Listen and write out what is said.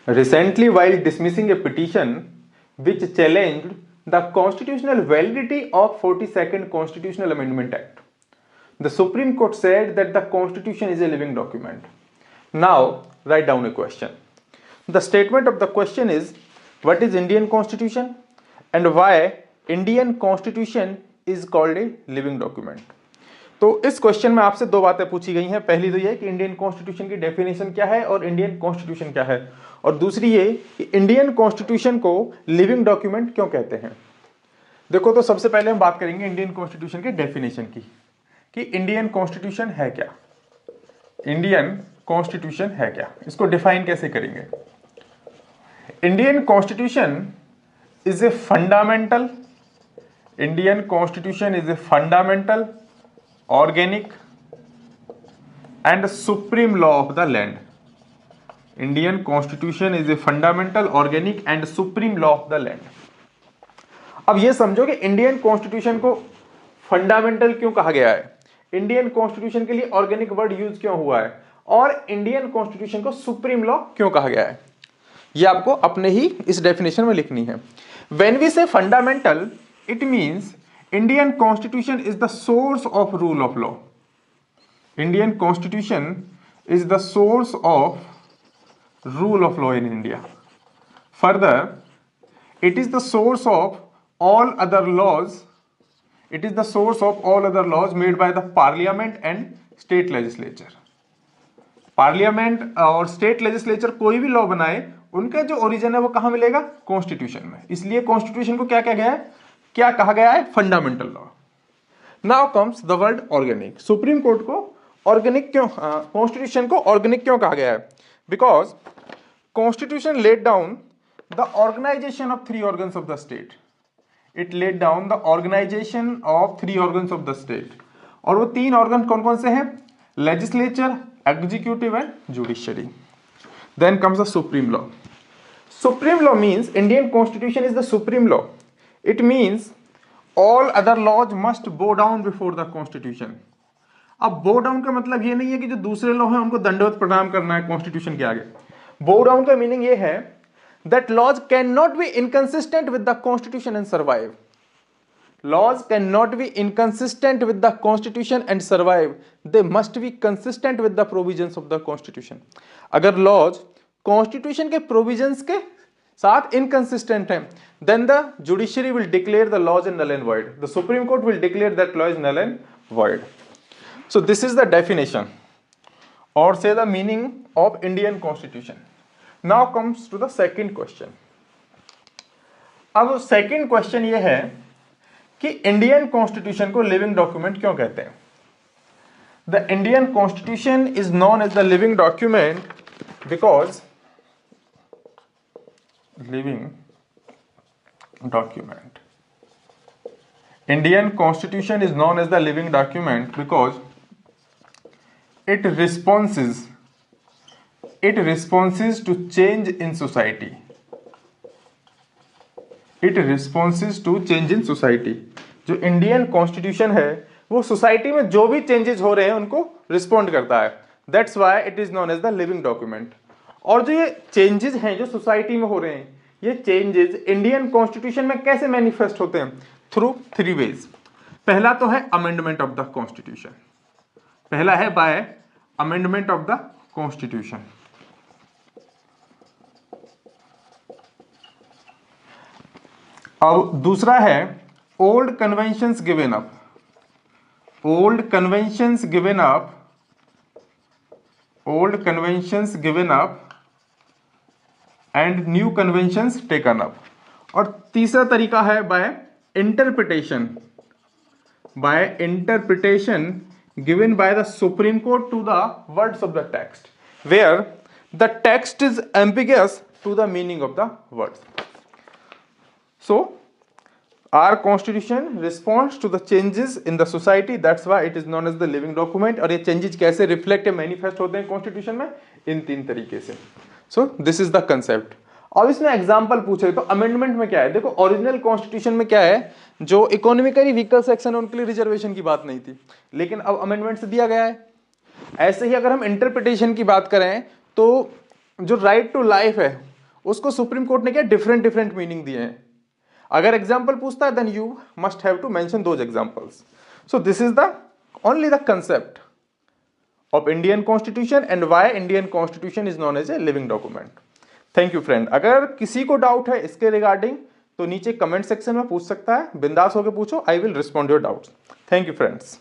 Recently, while dismissing a petition which challenged the constitutional validity of 42nd Constitutional Amendment Act, the Supreme Court said that the Constitution is a living document. Now, write down a question. The statement of the question is, what is Indian Constitution and why Indian Constitution is called a living document? तो इस question में आपसे दो बातें पूछी गई हैं। पहली तो ये कि इंडियन कॉन्स्टिट्यूशन की डेफिनेशन क्या है और इंडियन कॉन्स्टिट्यूशन क्या है, और दूसरी ये कि इंडियन कॉन्स्टिट्यूशन को लिविंग डॉक्यूमेंट क्यों कहते हैं। देखो, तो सबसे पहले हम बात करेंगे इंडियन कॉन्स्टिट्यूशन की डेफिनेशन की कि इंडियन कॉन्स्टिट्यूशन है क्या। इंडियन कॉन्स्टिट्यूशन है क्या, इसको डिफाइन कैसे करेंगे। Indian constitution is a fundamental, Indian constitution is a fundamental, organic and supreme law of the land. Indian Constitution is a fundamental, organic and supreme law of the land. अब ये समझो कि Indian constitution को fundamental क्यों कहा गया है, Indian constitution के लिए ऑर्गेनिक वर्ड यूज क्यों हुआ है, और इंडियन कॉन्स्टिट्यूशन को सुप्रीम लॉ क्यों कहा गया है। ये आपको अपने ही इस डेफिनेशन में लिखनी है। व्हेन वी से fundamental, it means Indian Constitution is the source of rule of law. Indian Constitution is the source of rule of law in India. Further, it is the source of all other laws. It is the source of all other laws made by the Parliament and state legislature. Parliament और state legislature कोई भी law बनाए, उनका जो origin है वो कहाँ मिलेगा, कॉन्स्टिट्यूशन में। इसलिए कॉन्स्टिट्यूशन को क्या कहा गया है, क्या कहा गया है, fundamental law. Now comes the word organic. Supreme Court को ऑर्गेनिक क्यों, कॉन्स्टिट्यूशन को ऑर्गेनिक क्यों कहा गया है, because constitution laid down the organisation of 3 organs of the state. It laid down the organisation of 3 organs of the state, और वो 3 organ कौन कौन से हैं, legislature, executive and judiciary. Then comes the supreme law. Supreme law means Indian constitution is the supreme law. It means all other laws must bow down before the constitution. अब bow down का मतलब ये नहीं है कि जो दूसरे law हैं उनको दंडवत प्रणाम करना है कॉन्स्टिट्यूशन के आगे। bow down का मीनिंग ये है that laws cannot be inconsistent with the constitution and survive. Laws cannot be inconsistent with the constitution and survive. They must be consistent with the provisions of the constitution. अगर laws constitution के provisions के साथ inconsistent है, then the judiciary will declare the laws in null and void. The Supreme Court will declare that law is null and void. So this is the definition or say the meaning of Indian Constitution. Now comes to the second question. अब second question ये है कि Indian Constitution को living document क्यों कहते हैं। The Indian Constitution is known as the living document because living document. Indian Constitution is known as the living document because it responses to change in society. It responses to change in society. जो Indian constitution है वो society में जो भी changes हो रहे हैं उनको रिस्पॉन्ड करता है। That's why it is known as the living document. और जो ये चेंजेस हैं जो सोसाइटी में हो रहे हैं, ये चेंजेस इंडियन कॉन्स्टिट्यूशन में कैसे मैनिफेस्ट होते हैं, थ्रू 3 वेज। पहला तो है अमेंडमेंट ऑफ द कॉन्स्टिट्यूशन, पहला है by amendment of the constitution. अब दूसरा है old conventions given up, old conventions given up, old conventions given up and new conventions taken up. और तीसरा तरीका है by interpretation, by interpretation given by the Supreme Court to the words of the text, where the text is ambiguous to the meaning of the words. So our constitution responds to the changes in the society, that's why it is known as the living document। और ये changes कैसे reflect या manifest होते हैं constitution में, इन 3 तरीके से। so this is the concept। अब इसमें एग्जाम्पल पूछे तो अमेंडमेंट में क्या है, देखो ओरिजिनल कॉन्स्टिट्यूशन में क्या है, जो इकोनॉमिकली वीकर सेक्शन है उनके लिए रिजर्वेशन की बात नहीं थी, लेकिन अब अमेंडमेंट से दिया गया है। ऐसे ही अगर हम इंटरप्रिटेशन की बात करें तो जो राइट टू लाइफ है उसको सुप्रीम कोर्ट ने क्या डिफरेंट डिफरेंट मीनिंग दिए हैं। अगर एग्जाम्पल पूछता है then you must have to mention those examples. So this is the only the concept of Indian Constitution and why Indian Constitution is known as a living document. Thank you friend. अगर किसी को doubt है इसके regarding तो नीचे comment section में पूछ सकता है, बिंदास होकर पूछो, I will respond your doubts. Thank you friends.